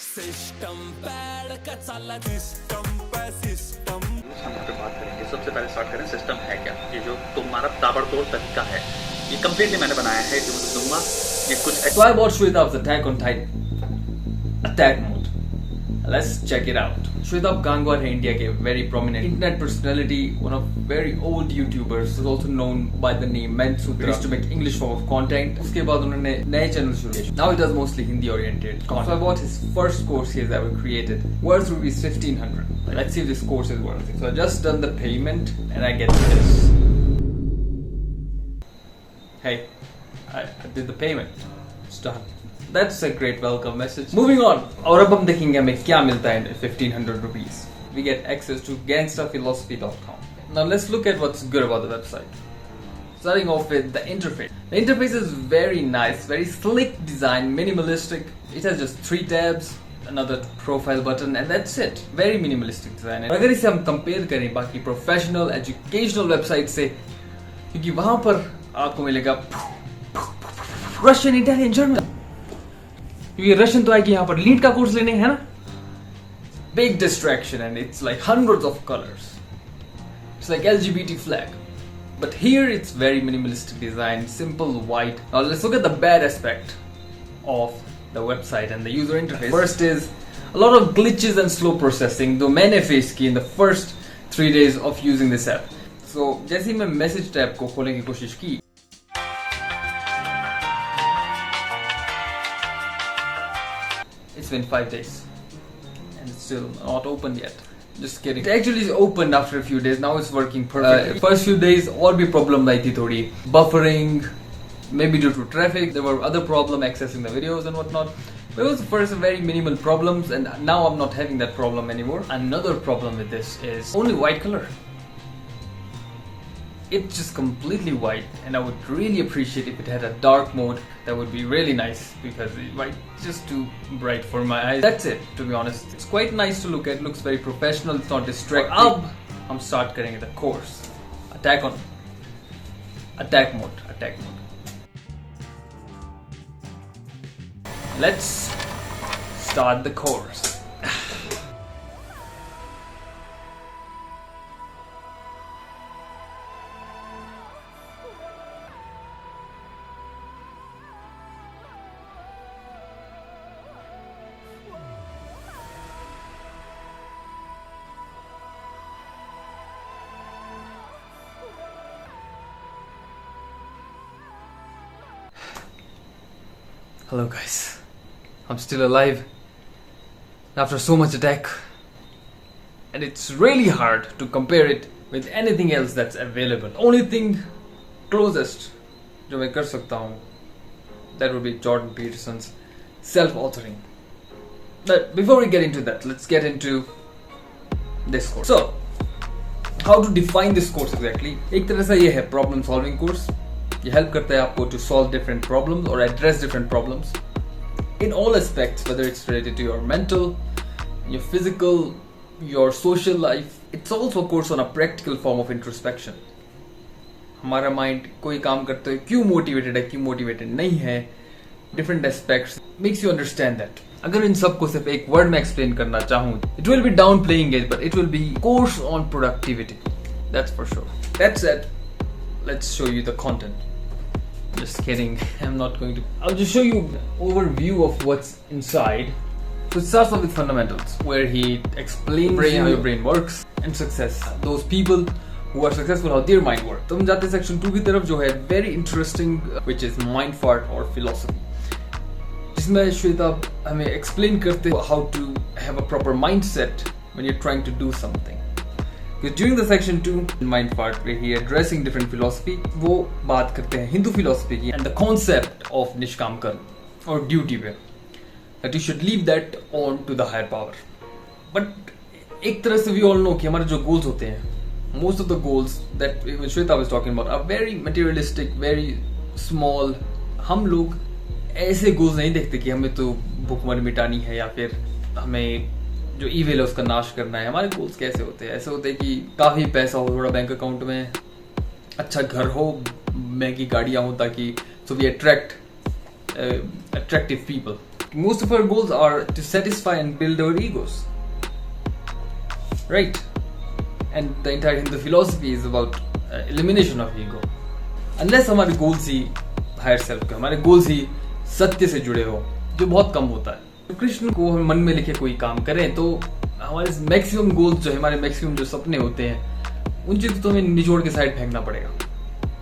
System pad का चला system पे सिस्टम। हम यहाँ पे बात करेंगे। सबसे पहले स्टार्ट करें सिस्टम है क्या। ये जो तुम्हारा ताबड़तोड़ तरीका है ये कंप्लीटली मैंने बनाया है, जो दूंगा ये कुछ। So I watched SHWETABH's Attack on Titan Attack Mode. Let's check it out. Shwetab Gangwar है इंडिया के very prominent internet personality, one of very old YouTubers, is also known by the name Mensutra. Used to make English form of content. उसके बाद उन्होंने नए channel शुरू किए. Now he does mostly Hindi oriented content. So I bought his first course he has ever created. Worth rupees 1500. Let's see if this course is worth it. So I just done the payment and I get this. Hey, I did the payment. It's done. That's a great welcome message. Moving on. और अब हम देखेंगे हमें क्या मिलता है 1500 rupees. We get access to gangstaphilosophy.com. Now let's look at what's good about the website. Starting off with the interface. The interface is very nice, very slick design, minimalistic. It has just 3 tabs, another profile button, and that's it. Very minimalistic design. अगर इसे हम compare करें बाकी professional, educational websites से, क्योंकि वहाँ पर आपको मिलेगा Russian, Italian, German. क्योंकि रशियन तो आएगी यहाँ पर लीड का कोर्स लेने है ना. Big distraction and it's like hundreds of colors. It's like LGBT flag. But here it's very minimalistic design, simple white. Now let's look at the bad aspect of the website and the user interface. First is a lot of glitches and slow processing, though मैंने face की in the first 3 days of using this app. So जैसे ही मैं message tab को खोलने की कोशिश की, it's been 5 days and it's still not open yet. Just kidding. It actually is opened after a few days. Now it's working perfectly. First few days और भी problem आई थी थोड़ी. Buffering, maybe due to traffic. There were other problem accessing the videos and whatnot. But it was first very minimal problems and now I'm not having that problem anymore. Another problem with this is only white color. It's just completely white and I would really appreciate if it had a dark mode. That would be really nice because white just too bright for my eyes. That's it, to be honest. It's quite nice to look at, looks very professional, it's not distracting. अब हम start करेंगे the course. Attack mode. Let's start the course. Hello guys, I'm still alive after so much attack and it's really hard to compare it with anything else that's available. Only thing closest जो मैं कर सकता हूँ that would be Jordan Peterson's self-authoring. But before we get into that, let's get into this course. So, how to define this course exactly? एक तरह से ये है problem solving course. ये हेल्प करता है आपको to solve different problems or address different problems in all aspects, whether it's related to your mental, your physical, your social life. It's also a course on a practical form of introspection. हमारा mind कोई काम करते हुए क्यों motivated है, क्यों motivated नहीं है, different aspects makes you understand that. अगर इन सब को सिर्फ एक word में explain करना चाहूँ, it will be downplaying it, but it will be course on productivity. That's for sure. That said, let's show you the content. Just kidding, I'm not going to. I'll just show you an overview of what's inside. So it starts off with fundamentals, where he explains how your brain works and success. Those people who are successful, how their mind works. तो हम जाते हैं section 2 की तरफ जो है very interesting, which is mind fart or philosophy. जिसमें श्वेताब हमें explain करते हैं how to have a proper mindset when you're trying to do something. Because during the section 2 mind part where he addressing different philosophy, वो बात करते हैं Hindu philosophy की and the concept of निष्काम कर्म और duty पे, that you should leave that on to the higher power. But एक तरह से we all know कि हमारे जो goals होते हैं, most of the goals that Shweta was talking about are very materialistic, very small. हम लोग ऐसे goals नहीं देखते कि हमें तो भूखमरी मिटानी है या फिर हमें जो ईविल है उसका नाश करना है. हमारे गोल्स कैसे होते हैं? ऐसे होते हैं कि काफ़ी पैसा हो थोड़ा बैंक अकाउंट में, अच्छा घर हो, महंगी गाड़ियाँ हो, ताकि so we attract attractive people. Most of our goals are to satisfy and build our egos, right? And the entire Hindu philosophy is about elimination of ego. Unless हमारे goals ही higher self के, हमारे goals ही सत्य से जुड़े हो, जो बहुत कम होता है. तो कृष्ण को हम मन में लेके कोई काम करें तो हमारे मैक्सिमम गोल्स जो है, हमारे मैक्सिमम जो सपने होते हैं, उन चीज़ों तो हमें निचोड़ के साइड फेंकना पड़ेगा.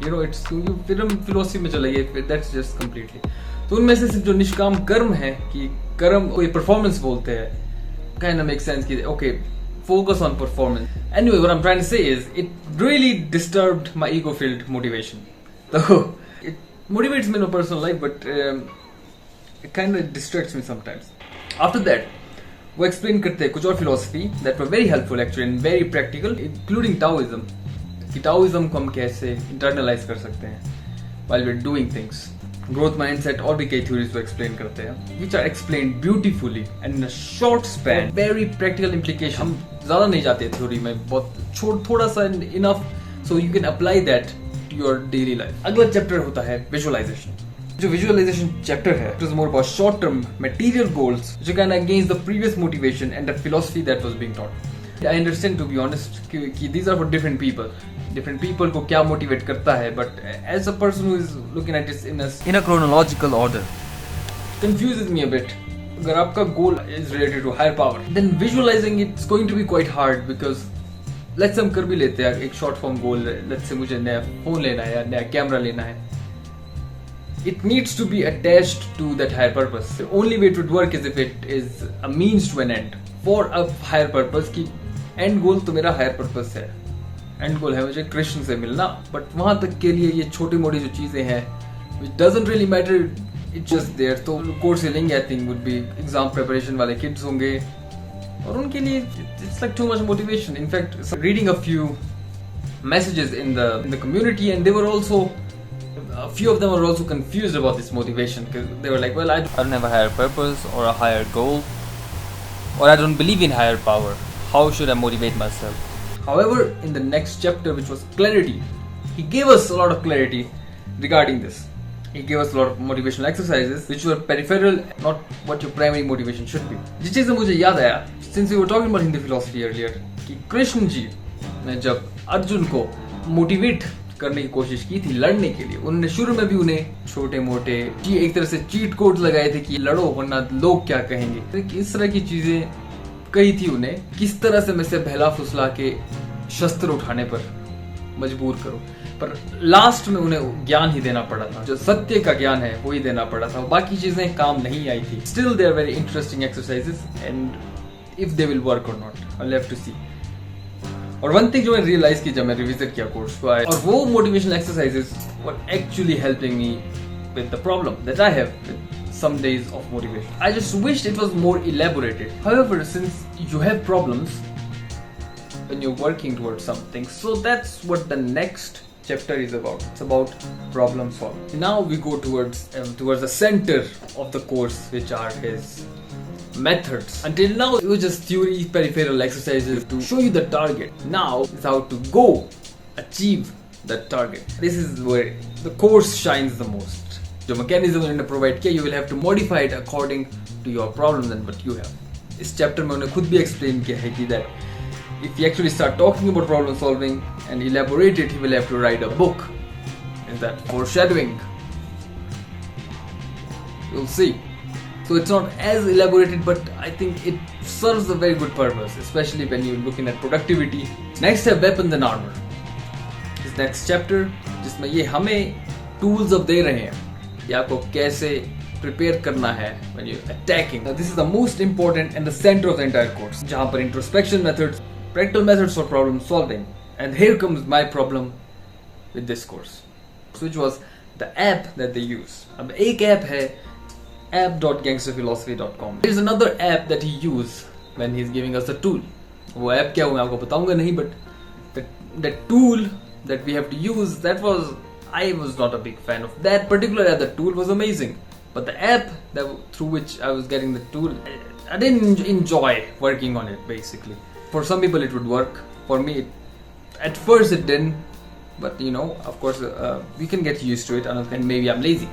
यू नो इट्स, क्योंकि फिर हम फिलोसफी में चले गए, दैट्स जस्ट कम्प्लीटली. तो उनमें से सिर्फ जो निष्काम कर्म है, कि कर्म कोई परफॉर्मेंस बोलते हैं, काइंड ऑफ मेक सेंस कि okay focus on performance. Anyway, what I'm trying to say is it really disturbed my ego-filled motivation. So it motivates me in my personal life, but it kind of distracts me sometimes. After that, वो explain करते हैं कुछ और philosophy that were very helpful actually and very practical, including Taoism. कि Taoism को हम कैसे internalize कर सकते हैं while we're doing things. Growth mindset और भी कई थ्योरीज को एक्सप्लेन करते हैं, which are explained beautifully and in a short span, very practical implication. हम ज्यादा नहीं जाते थ्योरी में, बहुत थोड़ा सा enough so you can apply that to your daily life. अगला चैप्टर होता है विजुअलाइजेशन. जो विजुअलाइजेशन चैप्टर है, it is more about short term material goals जो can against the previous motivation and the philosophy that was being taught. I understand, to be honest, कि these are for different people. Different people को क्या motivate करता है, but as a person who is looking at this in a chronological order, confuses me a bit. अगर आपका goal is related to higher power, then visualizing it's going to be quite hard because let's say हम कर भी लेते हैं एक short form goal. Let's say मुझे नया phone लेना है या नया कैमरा लेना है. It needs to be attached to that higher purpose. The only way it would work is if it is a means to an end for a higher purpose. कि and गोल तो मेरा higher purpose है, and गोल है मुझे कृष्ण से मिलना, but वहां तक के लिए ये छोटी मोटी जो चीजें हैं which doesn't really matter, it's just there. तो कोर्स लेंगे, I think would be exam preparation वाले किड्स होंगे और उनके लिए it's like too much motivation. In fact reading a few messages in the community and they were also, a few of them are also confused about this motivation because they were like, well, I don't have a higher purpose or a higher goal, or I don't believe in higher power. How should I motivate myself? However, in the next chapter, which was clarity, he gave us a lot of clarity regarding this. He gave us a lot of motivational exercises which were peripheral, not what your primary motivation should be. जिस चीज़ से मुझे याद आया, since we were talking about Hindu philosophy earlier, कि कृष्ण जी ने जब अर्जुन को motivate करने की कोशिश की थी लड़ने के लिए, उन्होंने शुरू में भी उन्हें छोटे मोटे एक तरह से चीट कोड लगाए थे कि लड़ो वरना लोग क्या कहेंगे. इस तरह की चीजें कही थी उन्हें, किस तरह से मैं से बहला फुसला के शस्त्र उठाने पर मजबूर करो. पर लास्ट में उन्हें ज्ञान ही देना पड़ा था, जो सत्य का ज्ञान है वो ही देना पड़ा था, बाकी चीजें काम नहीं आई थी. Still they are very interesting exercises and if they will work or not, I have to see. और वन थिंग जो मैं रियलाइज की जब मैं रिविजिट किया कोर्स को, और वो motivational exercises were actually helping me with the problem that I have with some days of motivation. I just wished it was more elaborated. However, since you have problems when you're working towards something, so that's what the next chapter is about. It's about problem solving. Now we go towards the center of the course, which are his methods. Until now it was just theory, peripheral exercises to show you the target. Now it's how to go achieve that target. This is where the course shines the most. जो mechanism उन्होंने provide किया, you will have to modify it according to your problems and what you have. इस chapter में उन्होंने खुद भी explain किया है कि that if you actually start talking about problem solving and elaborate it, he will have to write a book. Is that foreshadowing? You will see. So it's not as elaborated, but I think it serves a very good purpose, especially when you're looking at productivity. Next है weapons and armor. This next chapter जिसमें ये हमें tools अब दे रहे हैं कि आपको कैसे प्रिपेयर करना है when you're attacking. Now, this is the most important and the center of the entire course, जहाँ पर introspection methods, practical methods for problem solving. And here comes my problem with this course, which was the app that they use. अब एक app है app.gangsterphilosophy.com. There is another app that he used when he's giving us the tool. वो app क्या हुआ मैं आपको बताऊंगा नहीं, but the tool that we have to use, that was, I was not a big fan of that particular app. The tool was amazing, but the app through which I was getting the tool, I didn't enjoy working on it. Basically, for some people it would work. For me, at first it didn't, but you know, of course, we can get used to it, and maybe I'm lazy.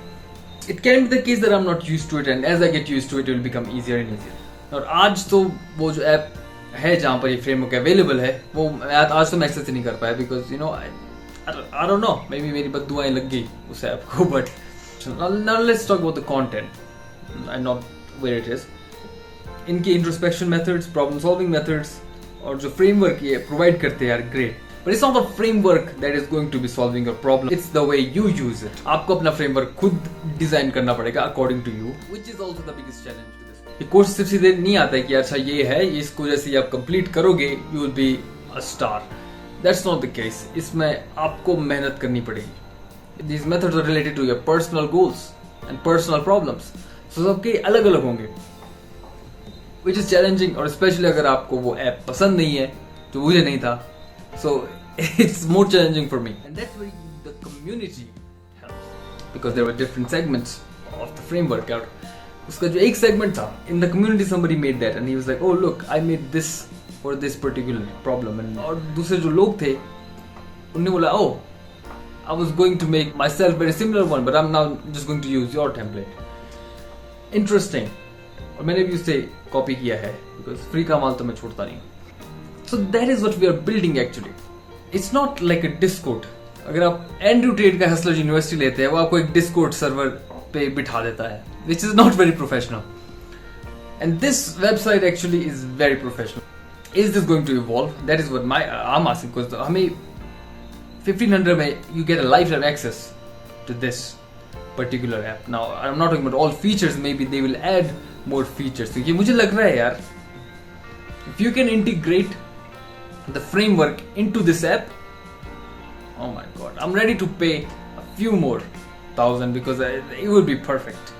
it can be the case that I'm not used to it, and as I get used to it, it will become easier and easier. और आज तो वो जो app है जहाँ पर ये framework available है वो आज तो मैं एक्सेस नहीं कर पाया because you know I don't know maybe मेरी बददुआएं लग गई उस ऐप को. But now let's talk about the content and not where it is. इनके introspection methods, problem solving methods और जो फ्रेमवर्क ये प्रोवाइड करते हैं are great. But it's not the framework that is going to be solving your problem. It's the way you use it. आपको अपना framework खुद design करना पड़ेगा according to you, which is also the biggest challenge to this. ये course सिर्फ सीधे नहीं आता है कि अच्छा ये है, इसको जैसे आप कंप्लीट करोगे you will be a star. That's not the case. इसमें आपको मेहनत करनी पड़ेगी. These methods are related to your personal goals and personal problems. So सबके अलग अलग होंगे, which is challenging और especially अगर आपको वो ऐप पसंद नहीं है जो मुझे नहीं था. So it's more challenging for me, and that's where the community helps because there were different segments of the framework. और उसका जो एक segment था in the community, somebody made that and he was like, oh look, I made this for this particular problem. And और दूसरे जो लोग थे उन्होंने बोला, oh I was going to make myself very similar one, but I'm now just going to use your template. Interesting. और मैंने भी उससे कॉपी किया है because free का माल तो मैं छोड़ता नहीं. So that is what we are building actually. It's not like a Discord. अगर आप एंड्रू टेट का हसलर यूनिवर्सिटी लेते हैं वो आपको एक Discord सर्वर पे बिठा देता है, which is not very professional. And this website actually is very professional. Is this going to evolve? That is what I'm asking because हमें 1500 में you get a lifetime access to this particular app. Now I'm not talking about all features. Maybe they will add more features. तो ये मुझे लग रहा है यार, if you can integrate the framework into this app, oh my god, I'm ready to pay a few more thousand because it will be perfect.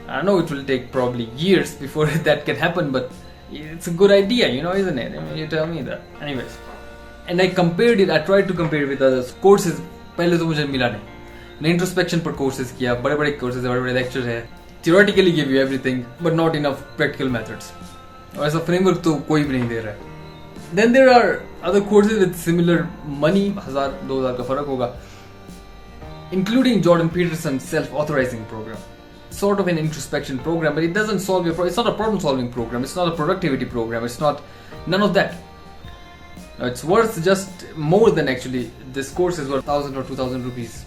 I know it will take probably years before that can happen, but it's a good idea, you know, isn't it? I mean, you tell me that. Anyways, and I compared it, I tried to compare it with other courses. पहले तो मुझे मिला नहीं. मैंने introspection पर courses किया, बड़े बड़े कोर्सेज है, बड़े बड़े लेक्चर है, theoretically give you everything but not enough practical methods. और ऐसा फ्रेमवर्क तो कोई भी नहीं दे रहा है. Then there are other courses with similar money, 1000-2000 का फर्क होगा, including Jordan Peterson's self-authorizing program, sort of an introspection program, but it doesn't solve your problem. It's not a problem-solving program. It's not a productivity program. It's not none of that. It's worth just more than actually this course is worth 1000 or 2000 rupees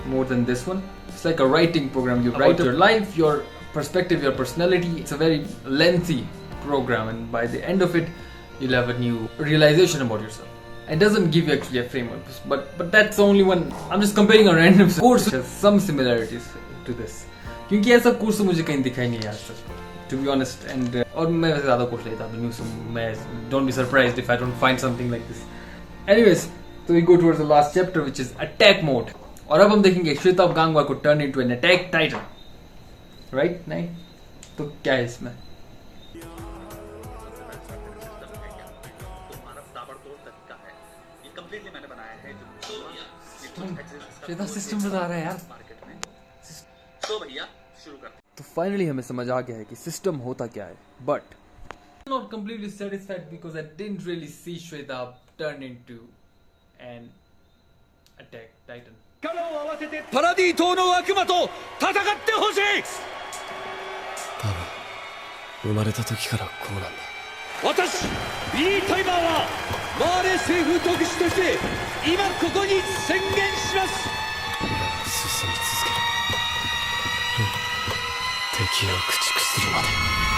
more than this one. It's like a writing program. You write your life, your perspective, your personality. It's a very lengthy program, and by the end of it you'll have a new realization about yourself. It doesn't give you actually a framework, but that's the only one. I'm just comparing a random course which has some similarities to this, क्योंकि ऐसा course तो मुझे कहीं दिखाई नहीं है आज तक, to be honest. And और मैं वैसे ज़्यादा कोर्स लेता हूँ, so मैं don't be surprised if I don't find something like this. Anyways, so we go towards the last chapter, which is attack mode. और अब हम देखेंगे श्वेताभ गांगवार को turn into an attack titan, right? नहीं तो क्या है इसमें? श्वेता सिस्टम बता रहा है यार मार्केट में. तो भैया शुरू करते हैं. तो फाइनली हमें समझ आ गया है कि सिस्टम होता क्या है, but not completely satisfied because I didn't really see Shwetabh turn into an attack titan. 力を合わせてパラディ島の悪魔と戦ってほしい。多分生まれた時からこうなんだ。私ビリー・タイマーはマーレ政府特使として今ここに宣言します。俺は進み続ける。敵を駆逐するまで。